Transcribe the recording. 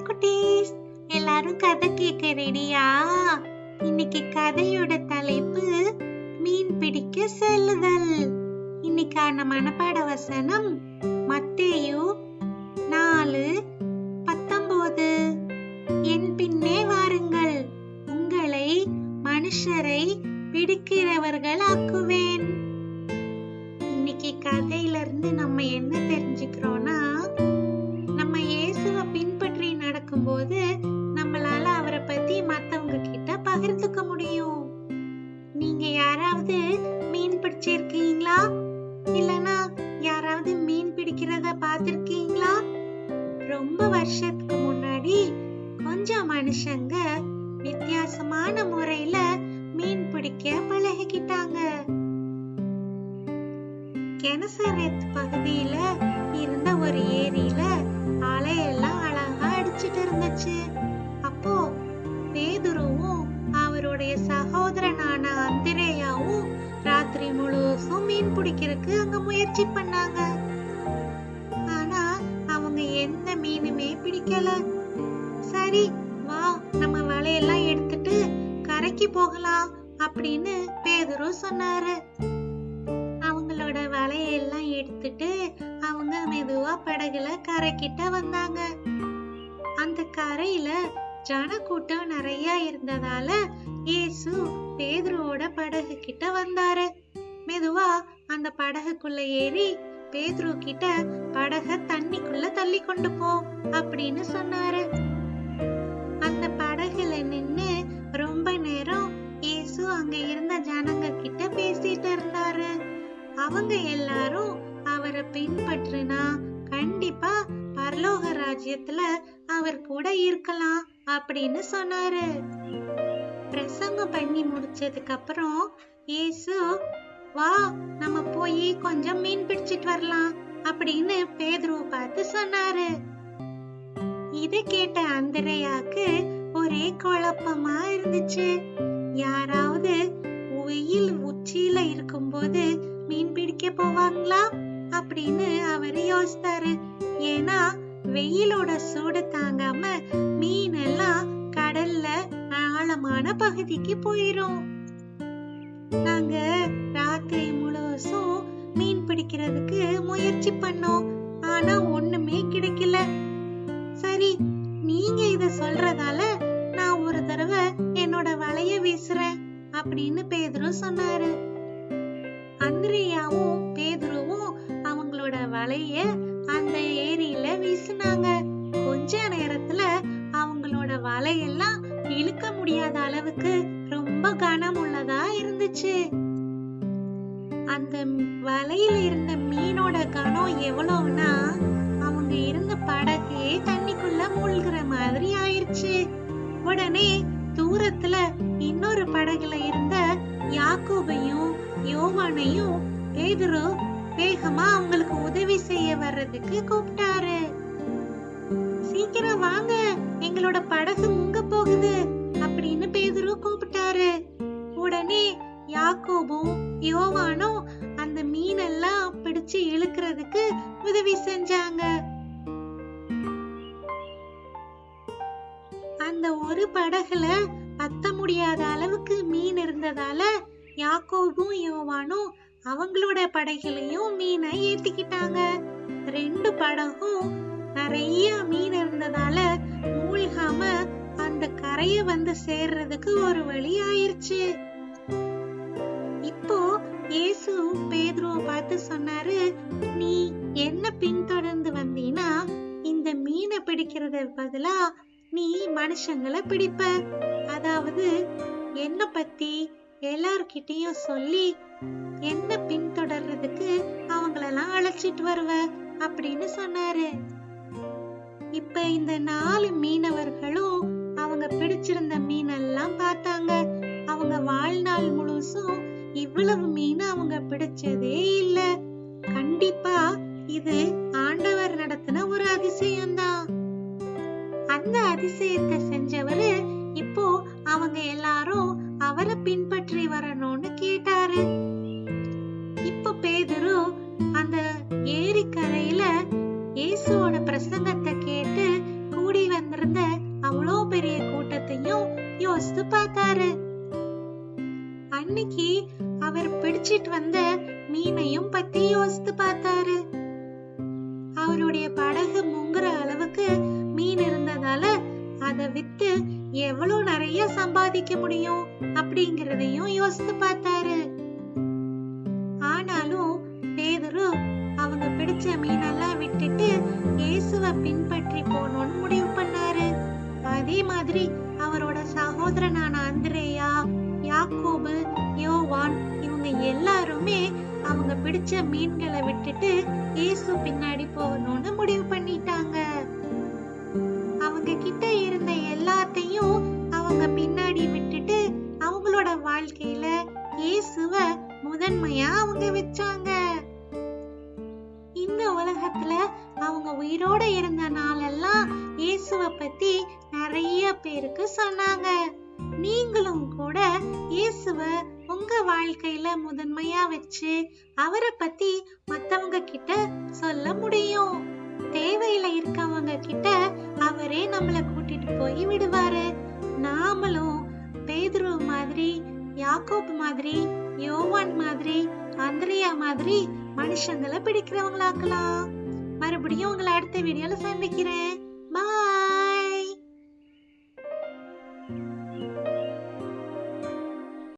Hi குட்டீஸ், எல்லாரும் கதை கேட்க ரெடியா? இன்னைக்கு கதையோட தலைப்பு மீன் பிடிக்க செல்லுதல். இன்னைக்கான மனப்பாட வசனம் மத்தேயு 4:19. என் பின்னே வாருங்கள், உங்களை மனுஷரை பிடிக்கிறவர்கள் ஆக்குவேன். இன்னைக்கு கதையில இருந்து நம்ம என்ன தெரிஞ்சுக்கிறோம்னா, நம்ம இயேசுவை பின்பற்றி நடக்கும்போது நம்மளால அவரை பத்தி மத்தவங்க கிட்ட பகிர்ந்துக்க முடியும். நீங்க யாராவது மீன் பிடிச்சிருக்கீங்களா? இல்லனா யாராவது மீன் பிடிக்கிறத பார்த்திருக்கீங்களா? ரொம்ப வருஷத்துக்கு முன்னாடி கொஞ்சம் மனுஷங்க வித்தியாசமான முறையில மீன் பிடிக்க பழகிக்கிட்டாங்க. கெனசரேத் பகுதியில இருந்த ஒரு ஏரியில அலையெல்லாம் அழகா அடிச்சிட்டு இருந்துச்சு. அப்போ பேதுருவும் அவருடைய சகோதரனான அந்திரேயாவும் ராத்திரி முழுசும் மீன் பிடிக்கிறதுக்கு அங்க முயற்சி பண்ணாங்க. ஆனா அவங்க எந்த மீனுமே பிடிக்கல. சரி வா, நம்ம வலையெல்லாம் எடுத்துட்டு கரைக்கு போகலாம் அப்படின்னு பேதுரு சொன்னாரு. அவங்களோட வலையெல்லாம் எடுத்துட்டு அவங்க மெதுவா படகுல கரைக்கிட்ட வந்தாங்க. அந்த கரையில ஜனக்கூட்டம் நிறைய இருந்ததால இயேசு பேதுருவோட படகு கிட்ட வந்தாரு. மெதுவா அந்த படகுக்குள்ள ஏறி பேதுரு கிட்ட படக தண்ணிக்குள்ள தள்ளி கொண்டு போ அப்படின்னு சொன்னாரு. அந்த படகுல நின்னு ரொம்ப நேரம் இயேசு அங்க இருந்த ஜனங்க கிட்ட பேசிட்டு இருந்தாரு. அவங்க எல்லாரும் அவரை பின்பற்றினா கண்டிப்பா பரலோக ராஜ்யத்துல அவர் கூட இருக்கலாம் அப்படின்னு சொன்னாரு. பிரசங்கம் பண்ணி முடிச்சதுக்கு அப்புறம் இயேசு, வா நம்ம போய் கொஞ்சம் மீன் பிடிச்சிட்டு வரலாம் அப்படின்னு பேதுருவை பார்த்து சொன்னாரு. இத கேட்ட அந்திரேயாக்கு ஒரே குழப்பமா இருந்துச்சு. யாராவது வெயில் உச்சியில இருக்கும்போது மீன் பிடிக்க போவாங்களா அப்படின்னு அவரு யோசித்தாரு. ஏன்னா வெயிலோட சூடு தாங்காம மீன் எல்லாம் கடல்ல ஆழமான பகுதிக்கு போயிரும். நாங்க ராத்திரி முழுசும் மீன் பிடிக்கிறதுக்கு முயற்சி பண்ணோம், ஆனா ஒண்ணுமே கிடைக்கல. சரி, நீங்க இத சொல்றதால நான் ஒரு தடவை என்னோட வலைய வீசுறேன் அப்படின்னு பேதுரு சொன்னாரு. அந்திரேயாவும் பேதுருவும் அவங்களோட வலைய அந்த ஏரியில வீசினாங்க. கொஞ்ச நேரத்துல அவங்களோட வலையெல்லாம் இழுக்க முடியாத அளவுக்கு ரொம்ப கனம் உள்ளதா இருந்துச்சு. அந்த வலையில இருந்த மீனோட கனம் எவ்வளவுனா அவங்க இருந்த படகே தண்ணிக்குள்ள மூழ்கிற மாதிரி ஆயிருச்சு. உடனே தூரத்துல இன்னொரு படகுல இருந்த யாக்கோபையும் யோவானையும் பேதுரு வேகமா அவங்களுக்கு உதவி செய்ய வர்றதுக்கு கூப்பிட்டாரு. சீக்கிரம் வாங்க, எங்களோட படகு முங்க போகுது அப்படின்னு பேதுரு கூப்பிட்டாரு. உடனே யாக்கோபும் யோவானும் அந்த மீனெல்லாம் பிடிச்சு இழுக்கிறதுக்கு உதவி செஞ்சாங்க. அந்த ஒரு படகுல பத்த முடியாத அளவுக்கு மீன் இருந்ததால யாக்கோபும் யோவானும் அவங்களோட படகுலையும் மீனை ஏத்திக்கிட்டாங்க. 2 படகும் நிறைய மீன் இருந்ததால மூழ்காம அந்த கரைய வந்து சேர்றதுக்கு ஒரு வழி ஆயிருச்சு. இப்போ இயேசு பேதுருவை பார்த்து சொன்னாரு, நீ என்ன பின்தொடர்ந்து வந்தீனா இந்த மீனை பிடிக்கிறத பதிலா நீ மனுஷங்களை பிடிப்ப. அதாவது என்ன பத்தி எல்லார்கிட்டயும் சொல்லி என்ன பின்தொடர்றதுக்கு அவங்களெல்லாம் அழைச்சிட்டு வருவ அப்படின்னு சொன்னாரு. இப்ப இந்த 4 மீனவர்களும் அவங்க பிடிச்சிருந்த மீனெல்லாம் பார்த்தாங்க. அவங்க வாழ்நாள் முழுசும் இவ்வளவு மீன் அவங்க பிடிச்சதே இல்ல. கண்டிப்பா இது ஆண்டவர் நடத்தின ஒரு அதிசயம்தான். அந்த அதிசயத்தை செஞ்சவரு இப்போ அவங்க எல்லாரும் அவரை பின்பற்றி வரணும்னு கேட்டாரு. இப்ப பேதுரு அந்த ஏரிக்கரையில இயேசுவோட பிரசங்கத்தை கேட்டு கூடி வந்திருந்த யோசித்து பார்த்தாரு. அன்னைக்கு அவர் பிடிச்சிட்டு வந்த மீனையும் பத்தி யோசித்து பார்த்தாரு. அவருடைய படகு முங்குற அளவுக்கு மீன் இருந்ததால அதை வித்து எவ்வளவு நிறைய சம்பாதிக்க முடியும் அப்படிங்கறதையும் யோசித்து பார்த்தாரு. ஆனாலும் பேதுரு அவங்க பிடிச்ச மீனெல்லாம் விட்டுட்டு இயேசுவை பின்பற்றி போகணும்னு முடிவு பண்ணாரு. அதே மாதிரி அவரோட சகோதரனான அந்திரேயா, யாக்கோபு, யோவான் இவங்க எல்லாருமே அவங்க பிடிச்ச மீன்களை விட்டுட்டு இயேசு பின்னாடி போகணும்னு முடிவு பண்ணிட்டாங்க. அவங்க கிட்ட இருந்த எல்லாத்தையும் அவங்க பின்னாடி விட்டுட்டு அவங்களோட வாழ்க்கையில இயேசுவ முதன்மையா அவங்க வச்சாங்க. இந்த உலகத்துல அவங்க உயிரோட இருந்த நாளெல்லாம் இயேசுவ பத்தி நிறைய பேருக்கு சொன்னாங்க. நீங்களும் கூட இயேசுவ உங்க வாழ்க்கையில முதன்மையா வச்சு அவரை பத்தி மத்தவங்க கிட்ட சொல்ல முடியும். தேவையில இருக்கவங்க கிட்ட அவரே நம்மள கூட்டிட்டு போய் விடுவாரு. நாமளும் பேதுரு மாதிரி, யாக்கோபு மாதிரி, யோவான் மாதிரி, அந்திரியா மாதிரி மனுஷங்களை பிடிக்கிறவங்களாக்கலாம். மறுபடியும் உங்களை அடுத்த வீடியோல சந்திக்கிறேன். பாய்.